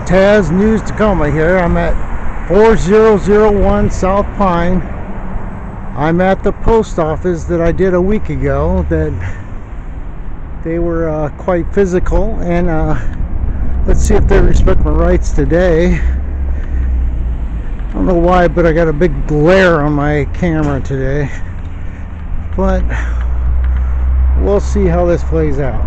Taz News Tacoma here. I'm at 4001 South Pine. I'm at the post office that I did a week ago. That they were quite physical, and let's see if they respect my rights today. I don't know why, but I got a big glare on my camera today. But we'll see how this plays out.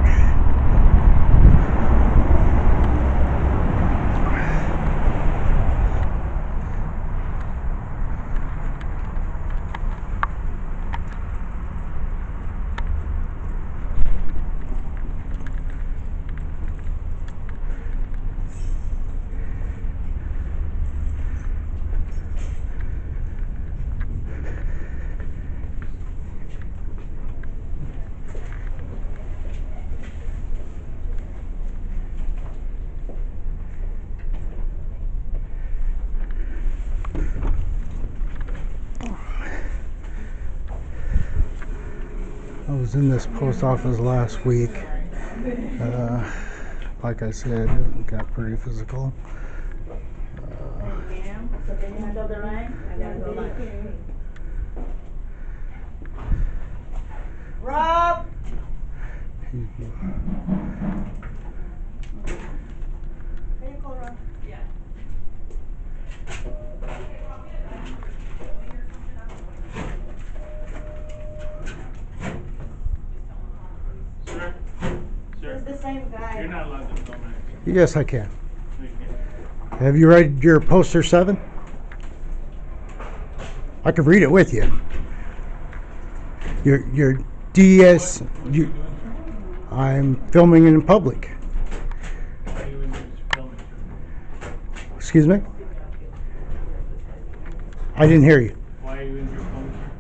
I was in this post office last week. Like I said, it got pretty physical. Rob! Can you call Rob? Yeah. It's the same guy. You're not allowed to film it. Yes, I can. Have you read your poster 7? I could read it with you. Your DS. I'm filming in public. Why are you in your filming? Excuse me? I didn't hear you. Why are you in your filming?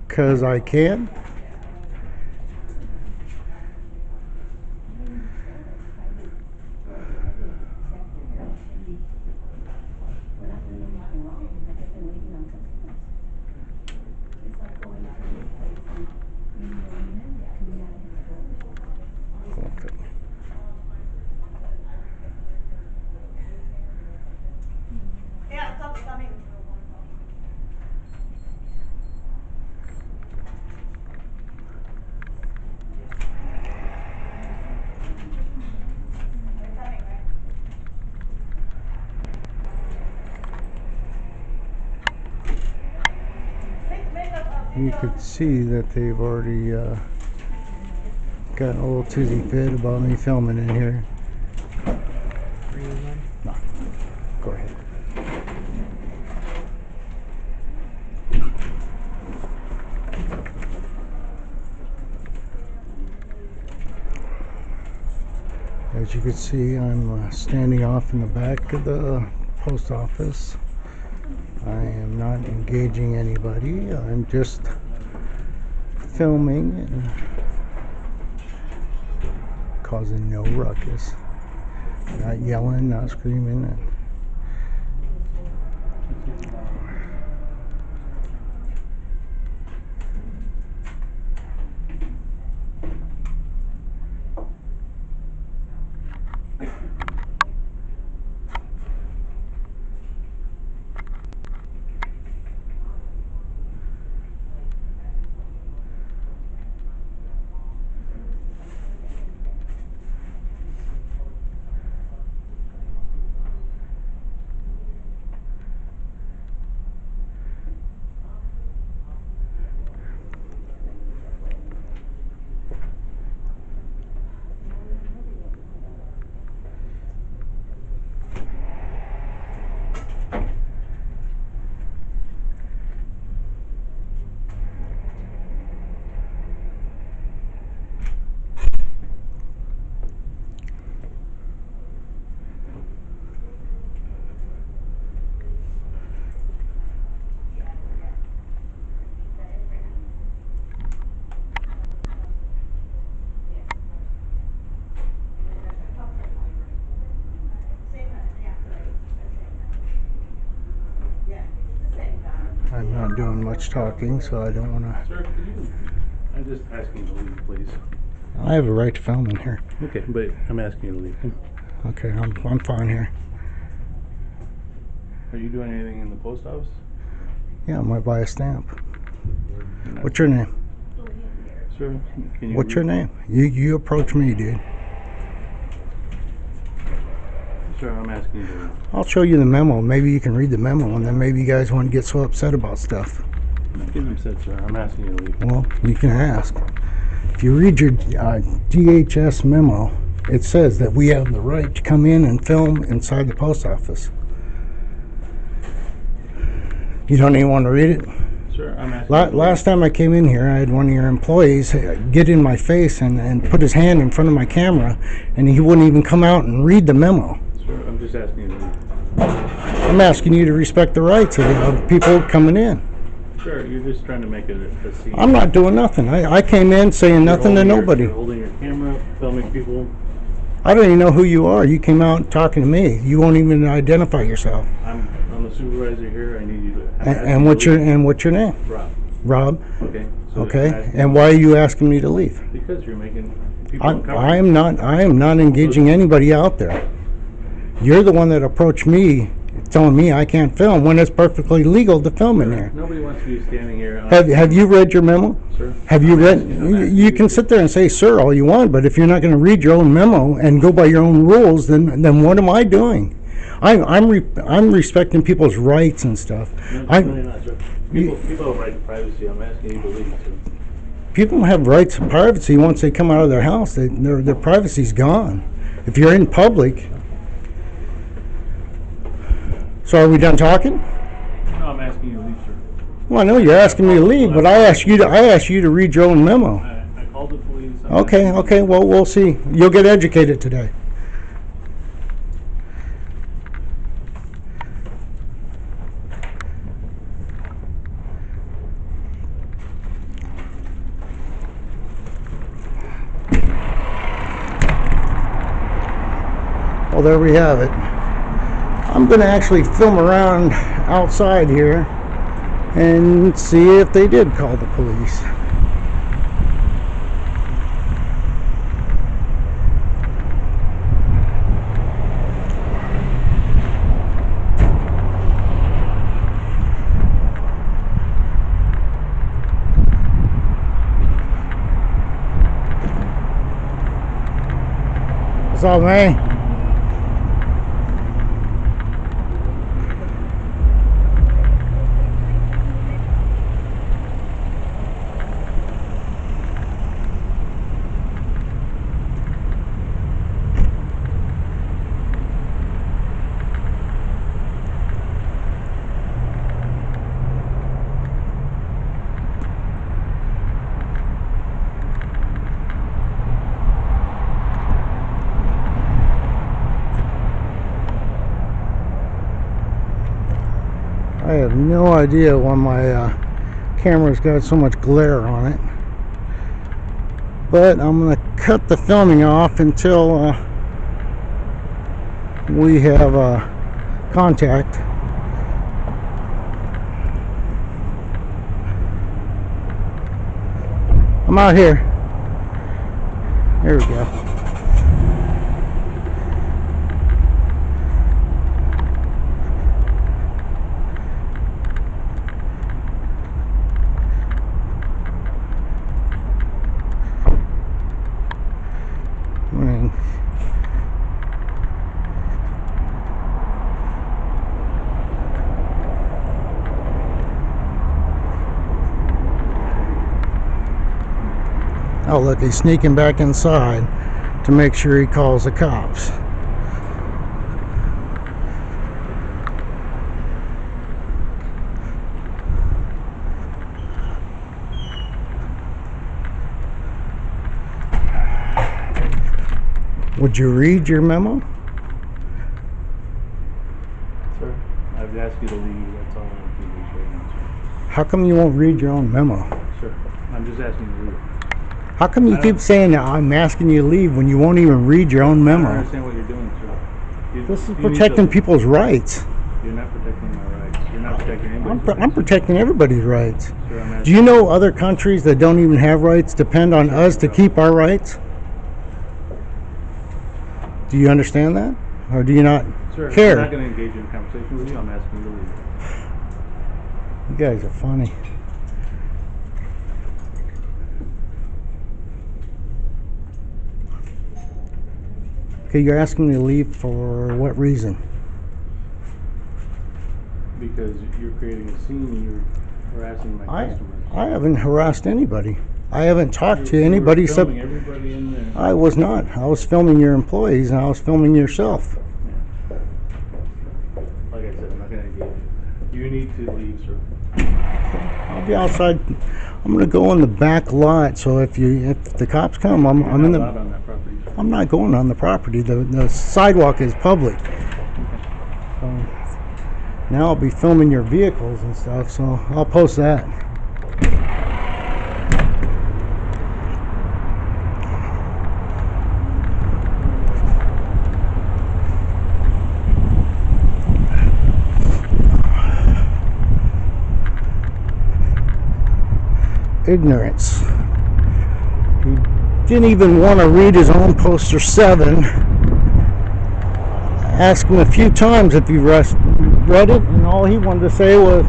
Because I can. Yeah, Tom's coming. They're coming, right? You could see that they've already gotten a little tizzy fit about me filming in here. No, go ahead. As you can see, I'm standing off in the back of the post office. I am not engaging anybody. I'm just filming and causing no ruckus. Not yelling, not screaming. I'm not doing much talking, so I don't want to. Sir, could you? I'm just asking you to leave, please. I have a right to film in here. Okay, but I'm asking you to leave. Okay, I'm fine here. Are you doing anything in the post office? Yeah, I might buy a stamp. You're not- What's your name? Sir, can you What's your name? You approach me, dude. Sir, I'm asking you to. I'll show you the memo. Maybe you can read the memo, and then maybe you guys won't get so upset about stuff. I'm not getting upset, sir. I'm asking you to leave. Well, you can ask. If you read your DHS memo, it says that we have the right to come in and film inside the post office. You don't even want to read it? Sir, I'm asking you to Last time I came in here, I had one of your employees get in my face and put his hand in front of my camera, and he wouldn't even come out and read the memo. leave. Sir, I'm just asking you to leave. I'm asking you to respect the rights of people coming in. Sir, you're just trying to make it a scene. I'm not doing nothing. I came in saying nothing to nobody. You're holding your camera, filming people. I don't even know who you are. You came out talking to me. You won't even identify yourself. I'm the supervisor here. I need you to. And what's your name? Rob. Rob. Okay. So Okay. I'm asking- And why are you asking me to leave? Because you're making people I uncomfortable. am not engaging anybody out there. You're the one that approached me telling me I can't film when it's perfectly legal to film in here. Nobody wants to be standing here. Have you read your memo? Sir? Have you I'm read? asking- I'm asking You can sit there and say "sir" all you want, but if you're not going to read your own memo and go by your own rules, then what am I doing? I'm respecting people's rights and stuff. No, I'm you're not, sir. People have right to privacy. I'm asking you to leave, sir. People have rights to privacy once they come out of their house. Their privacy's gone. If you're in public. So are we done talking? No, I'm asking you to leave, sir. Well, I know you're asking me to leave, but I asked you to read your own memo. I called the police. I'm Okay, asking you- okay. Well, we'll see. You'll get educated today. Well, there we have it. I'm going to actually film around outside here and see if they did call the police. What's up, man? I have no idea why my camera's got so much glare on it, but I'm going to cut the filming off until we have contact. I'm out here. There we go. Oh, look, he's sneaking back inside to make sure he calls the cops. Would you read your memo? Sir, I've asked you to leave. That's all I want to do right now, How come you won't read your own memo? sir. Sir, I'm just asking you to leave. How come you I keep don't- saying that I'm asking you to leave when you won't even read your own I don't memo? understand what you're doing, sir. This is You need protecting to- people's rights. You're not protecting my rights. You're not protecting anybody's I'm rights. protecting everybody's rights. Sir, I'm asking Do you know other countries that don't even have rights depend on us to keep our rights? Do you understand that? Or do you not? Sir, care. I'm not going to engage in a conversation with you. I'm asking you to leave. You guys are funny. Okay, you're asking me to leave for what reason? Because you're creating a scene and you're harassing my customers. I haven't harassed anybody. I haven't talked to anybody except. You were filming everybody in there. I was not. I was filming your employees and I was filming yourself. Yeah. Like I said, I'm not going to engage you. You need to leave, sir. I'll be outside. I'm gonna go in the back lot. So if the cops come, I'm in the. Not on that property. I'm not going on the property. The sidewalk is public. So now I'll be filming your vehicles and stuff. So I'll post that. Ignorance. He didn't even want to read his own poster 7. Asked him a few times if he read it, and all he wanted to say was,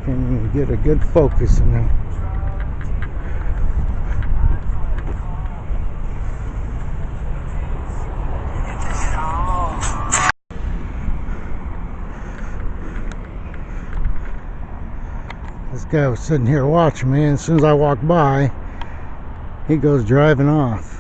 can you get a good focus in him. This guy was sitting here watching me, and as soon as I walked by, he goes driving off.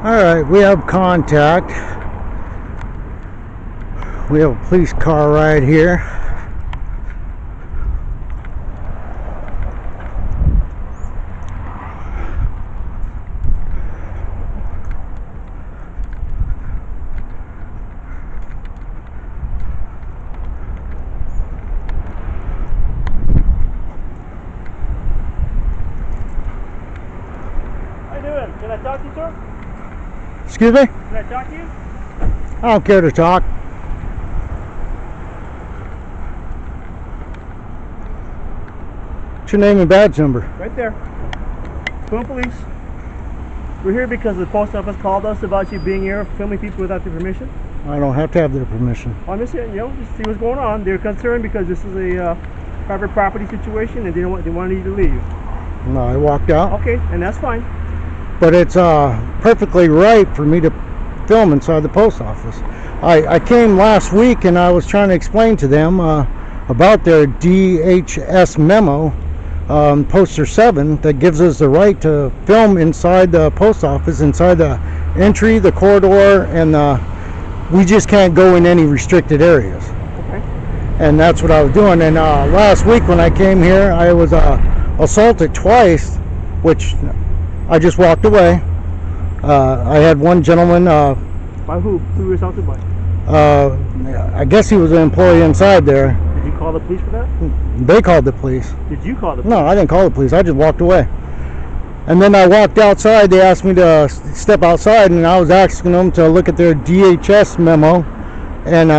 Alright, we have contact. We have a police car right here. How you doing? Can I talk to you, sir? Excuse me? Can I talk to you? I don't care to talk. What's your name and badge number? Right there. Boone Police. We're here because the post office called us about you being here filming people without their permission. I don't have to have their permission. I'm just here, just see what's going on. They're concerned because this is a private property situation and they wanted you to leave. No, I walked out. Okay, and that's fine. But it's perfectly right for me to film inside the post office. I came last week and I was trying to explain to them about their DHS memo, poster 7, that gives us the right to film inside the post office, inside the entry, the corridor, and we just can't go in any restricted areas. Okay. And that's what I was doing. And last week when I came here, I was assaulted twice, which I just walked away. I had one gentleman. By who? Who were you assaulted by? I guess he was an employee inside there. Did you call the police for that? They called the police. Did you call the police? No, I didn't call the police. I just walked away. And then I walked outside. They asked me to step outside, and I was asking them to look at their DHS memo. And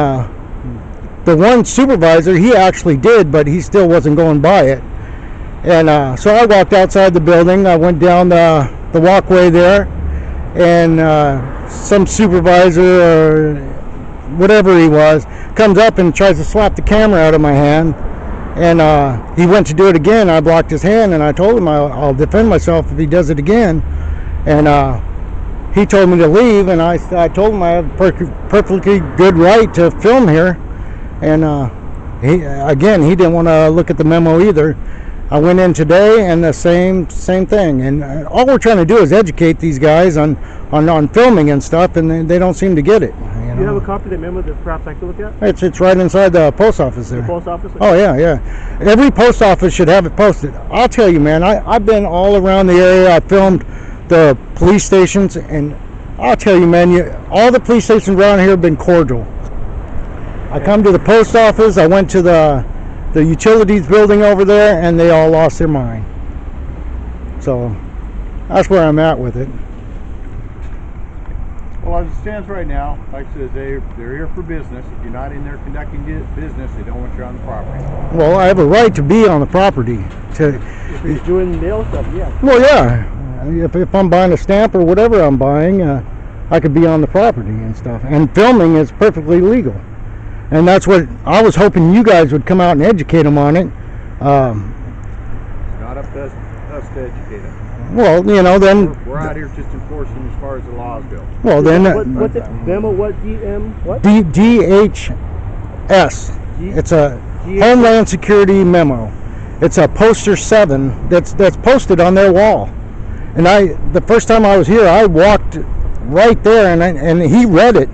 the one supervisor, he actually did, but he still wasn't going by it. And so I walked outside the building. I went down the walkway there, and some supervisor or whatever he was comes up and tries to slap the camera out of my hand. And he went to do it again. I blocked his hand, and I told him I'll defend myself if he does it again. And he told me to leave, and I told him I have perfectly good right to film here. And he didn't want to look at the memo either. I went in today, and the same thing. And all we're trying to do is educate these guys on filming and stuff, and they don't seem to get it. Do you have a copy of that memo that perhaps I could look at? It's right inside the post office there. The post office? Oh yeah. Every post office should have it posted. I'll tell you, man. I've been all around the area. I filmed the police stations, and I'll tell you, man. All the police stations around here have been cordial. I come to the post office. I went to the utilities building over there, and they all lost their mind. So that's where I'm at with it. Well, as it stands right now, like I said, they're here for business. If you're not in there conducting business, they don't want you on the property. Well, I have a right to be on the property. If he's doing mail stuff, yeah. Well, yeah. If I'm buying a stamp or whatever I'm buying, I could be on the property and stuff. And filming is perfectly legal. And that's what I was hoping you guys would come out and educate them on it. It's not up to us to educate them. Well, then We're out here just enforcing as far as the laws go. well then What's the memo? What DM? What? DHS. It's a Homeland Security memo. It's a poster 7 that's posted on their wall. And the first time I was here, I walked right there and he read it.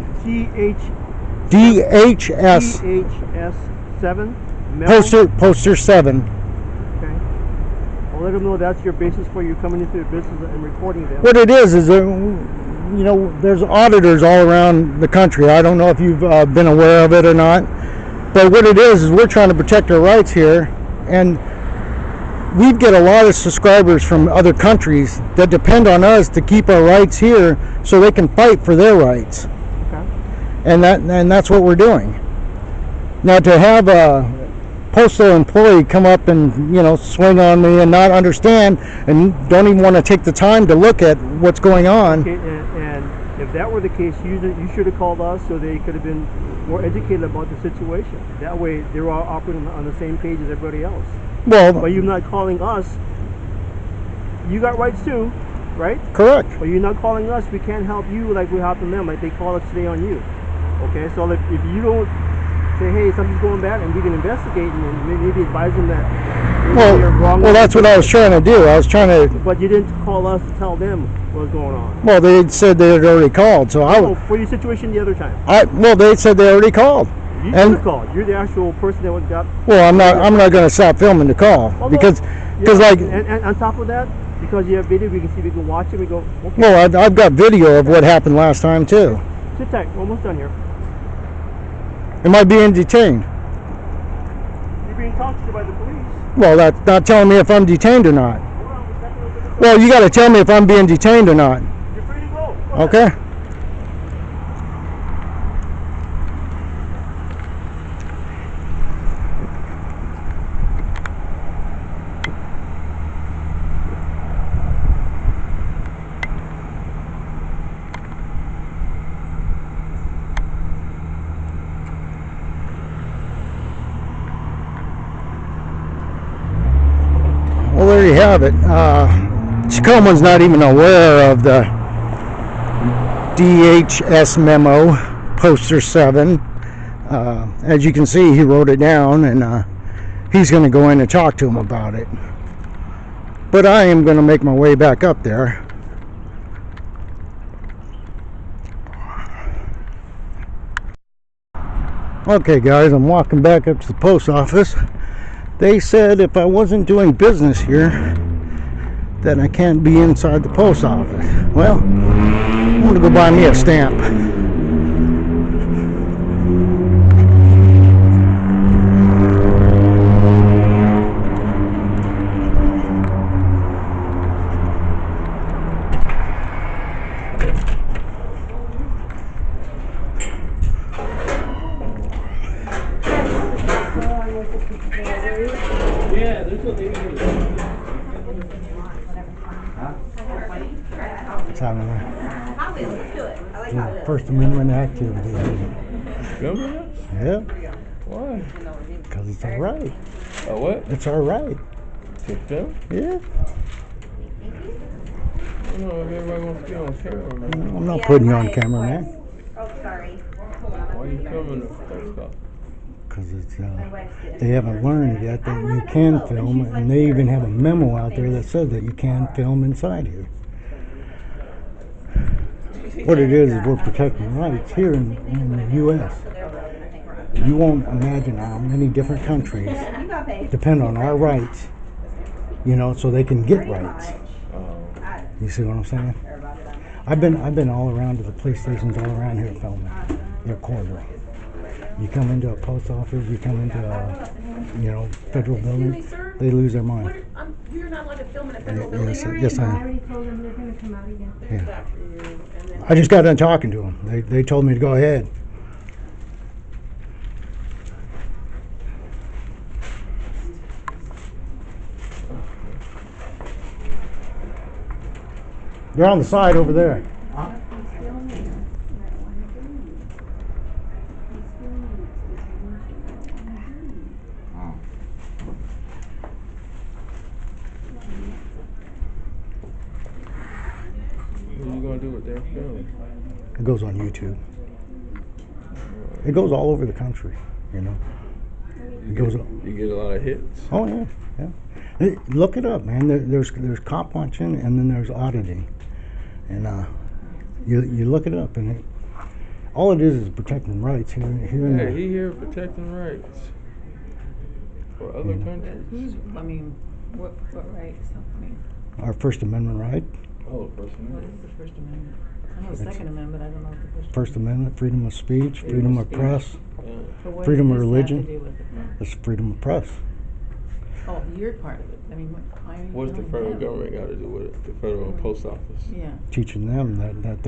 DHS 7 memo? poster 7. I'll let them know that's your basis for you coming into the business and reporting them. What it is there's auditors all around the country. I don't know if you've been aware of it or not, but what it is we're trying to protect our rights here, and we get a lot of subscribers from other countries that depend on us to keep our rights here so they can fight for their rights. Okay. And that's what we're doing. Now, to have a postal employee come up and swing on me and not understand and don't even want to take the time to look at what's going on. Okay, and if that were the case, you should have called us so they could have been more educated about the situation. That way they're all operating on the same page as everybody else. Well, But you're not calling us. You got rights too, right? correct. But you're not calling us. We can't help you like we're helping them. Like they call us today on you. Okay, so if you don't say, hey, something's going bad, and we can investigate and maybe advise them that they're wrong. Well, that's what I was trying to do. I was trying to. But you didn't call us to tell them what was going on. Well, they said they had already called, so For your situation the other time. they said they already called. You should have called. You're the actual person that got. Well, I'm not going to stop filming the call because and on top of that, because you have video, we can see, we can watch it. We go. Okay. Well, I've got video of what happened last time too. Sit tight. We're almost done here. Am I being detained? You're being talked to by the police. Well, that's not telling me if I'm detained or not. Hold on, we're checking over this. Well, you got to tell me if I'm being detained or not. You're free to go. Go ahead. Okay. Well, there you have it. Tacoma's not even aware of the DHS memo, poster 7. As you can see, he wrote it down, and he's going to go in and talk to him about it. But I am going to make my way back up there. Okay, guys, I'm walking back up to the post office. They said if I wasn't doing business here, that I can't be inside the post office. Well, I'm going to go buy me a stamp. Yeah, there's a lady here. What's happening there? Let's do it. I like how it is. First Amendment activity. Remember that? Yeah, Why? because it's our right. Oh, what? It's our right. To film? Yeah. I don't know if everybody wants to be on camera, man. I'm not putting you on camera, man. Oh, sorry. Why are you filming the post office? Because they haven't learned yet that you can film, and they even have a memo out there that says that you can film inside here. what it is we're protecting rights here in the U.S. You won't imagine how many different countries You got paid. depend on our rights, you know, so they can get rights. You see what I'm saying? I've been all around to the police stations all around here filming. They're cordial. You come into a post office, you come into a, you know, federal building, they lose their mind. You're not allowed to film in a federal building. Yes, I I am. already told them they're gonna come out again. Yeah. I just got done talking to them. They told me to go ahead. They're on the side over there. What are you gonna do with their film? It goes on YouTube. It goes all over the country, you know. It goes. You get a lot of hits. Oh yeah, yeah. Look it up, man. There's Copwatch and then there's auditing, and you look it up, and all it is protecting rights here in Yeah, the, he here protecting rights for other countries. Who's, I mean, what rights? I mean, our First Amendment right. Oh, person. what is the First Amendment? I know the Second Amendment, I don't know what the First Amendment, freedom of speech, freedom of speech. press. Yeah. So what freedom does of this have to religion. do with it? It's freedom of press. Oh, you're part of it. I mean, why are you What's the telling federal them? government got to do with it? The federal post office. Yeah. Teaching them that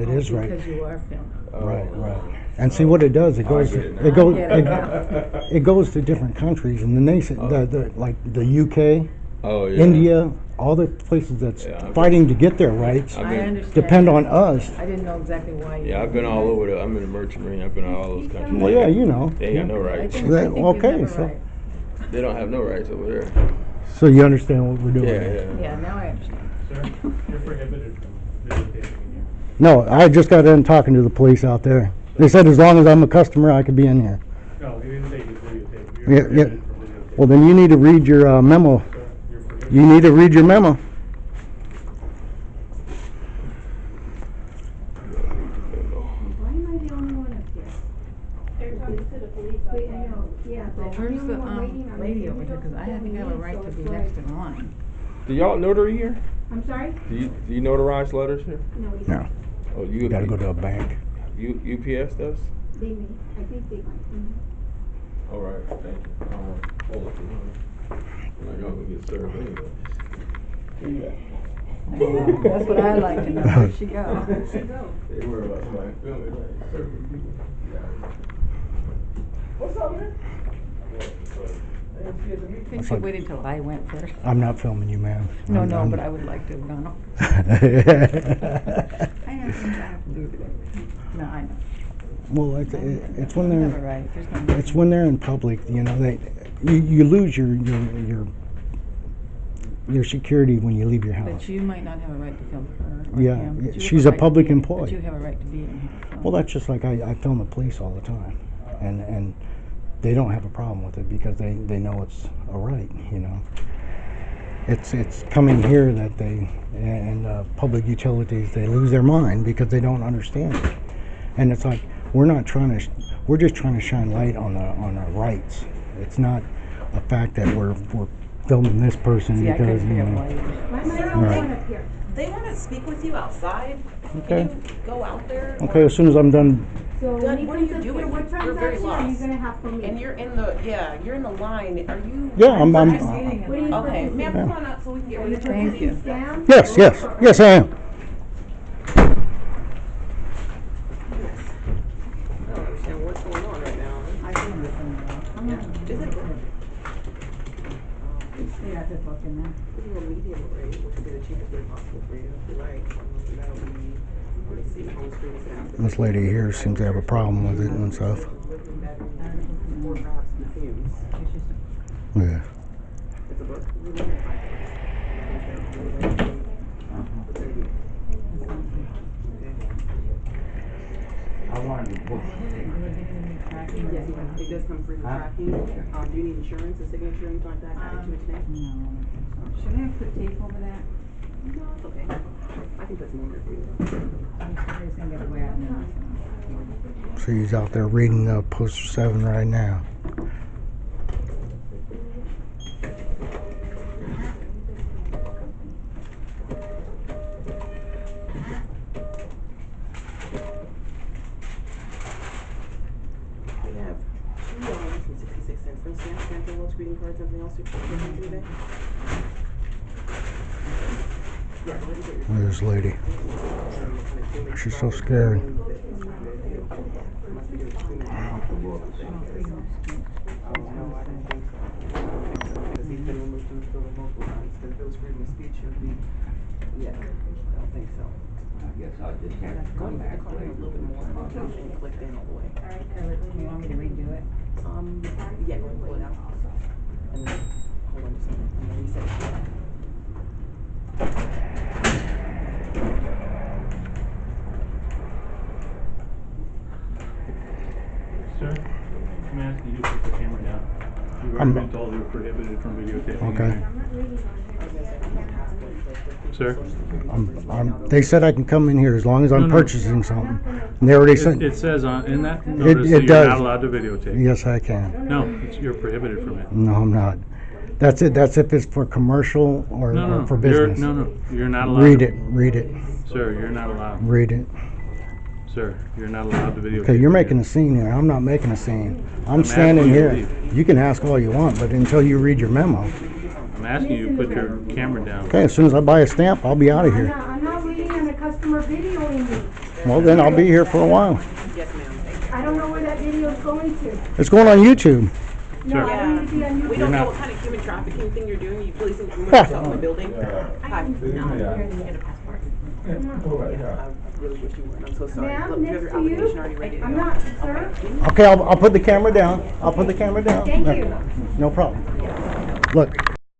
it is right. Because you are filming. Right. And see what it does. It goes. It goes. I get it. It goes to different countries, and the nation, like the UK, Oh yeah. India, all the places that's Yeah, fighting to get their rights I've I been- understand. depend on us. I didn't know exactly why. You Yeah, I've been all over. I'm in the merchant marine. I've been to all those countries. Well, yeah, you know. They ain't got no I rights. think, That- I think you okay, have a so- right. They don't have no rights over there. So you understand what we're doing? Yeah. Yeah, now I understand. Sir, you're prohibited from videotaping in here. No, I just got done talking to the police out there. They said as long as I'm a customer, I could be in here. No, he didn't say you videotape. You're Yeah, yeah. prohibited from videotaping. Well, then you need to read your memo. Sir, you're prohibited. You need to read your memo. Why am I the only one up here? They're talking to the police Wait, I outside. know, yeah, but Where's I'm the the one waiting on lady you. over here? Because I have Coming a in, right so to be it's next like- in line. Do y'all notary here? I'm sorry? Do you notarize letters here? No, we No, don't. Oh, you got to go to a bank. UPS does. They may, I think they might. All right, thank you. Hold it. Like y'all gonna get served anyway. That's what I like to know. Where'd she go? Where'd she go? They worry about somebody filming, like serving people. What's up, man? Couldn't you wait until I went first? I'm not filming you, man. No, I'm- but I would like to have gone. I have things I have to do today. No, I know. Well, it's when You have a they're right. There's no reason. it's when they're in public. You know, you lose your security when you leave your house. But you might not have a right to film her or Yeah, him, but you have she's a right to public be in- employee. But you have a right to be in here. Well, that's just like I film the police all the time, and they don't have a problem with it because they know it's a right. You know, it's coming here that they and public utilities, they lose their mind because they don't understand it, and it's like we're just trying to shine light on our rights. It's not a fact that we're filming this person See, I because couldn't you figure out know. why you were. Why am I the Right. only one up here? They want to speak with you outside. Okay. Can you go out there? Okay, as soon as I'm done. So Done, when he what are comes you up here, doing? what You're very transaction are you lost. gonna have for me? And you're in the line. Are you? Yeah, I'm. What are you Okay, purchasing? ma'am, come on up so we can get Are you rid of Thank you. purchasing stamps? Yes, I am. I don't understand what's going on right now. I filmed it from the. Is it? Yeah, just look in there. If you go medium rate, which would be the cheapest way possible for you, if you like, that'll be, let me see, home screen sound. This lady here seems to have a problem with it and stuff. Or perhaps the fumes. Yeah. It's a book. I wanted to book. Yes, it does come free for tracking. Do you need insurance, a signature, anything like that, added to its name? No. Should I have put tape over that? Okay. I think that's more for you. Somebody's gonna get away out now. So he's out there reading poster 7 right now. We have $2.66. No stamps, stamp envelopes, greeting cards, something else you can do today? Yeah, go ahead and get your. Look at this lady. She's so scared. Because he's been removed from the building multiple times, but if it was freedom of speech, it would be, yeah, I don't think so. I guess I just have to Go come ahead, back click a later. little bit more, and click in all the way. You want me to redo it? Yeah, go ahead and pull it out. And then, hold on just a second, and then reset it. Sir, I'm asking you to put the camera down. You've already been told you're prohibited from videotaping. Okay. Sir? They said I can come in here as long as I'm No, no. purchasing something. And they already sent. It says in that notice that it you're does. not allowed to videotape. Yes, I can. No, you're prohibited from it. No, I'm not. That's it. That's if it's for commercial or, No, or no, for you're, business. no, you're not allowed. Read it. Read it. Sir, you're not allowed. Read it. Sir, you're not allowed to videotape. Okay, you're making a scene here. I'm not making a scene. I'm I'm standing asking you to here. leave. You can ask all you want, but until you read your memo. I'm asking you to put your camera down. Okay, as soon as I buy a stamp, I'll be out of here. I'm not waiting on the customer videoing me. Well, then I'll be here for a while. Yes, ma'am. I don't know where that video is going to. It's going on YouTube. No, Sir. I don't need to be on We YouTube. don't know not- what kind of human trafficking thing you're doing. You policing yourself in the building? Hi. No, you're gonna get a passport. Yeah, I really wish you weren't. I'm so sorry. Ma'am, Look, you have next your to you. application already ready to go. I'm not, sir. Okay, I'll put the camera down. I'll put the camera down. Thank you. No problem. Look,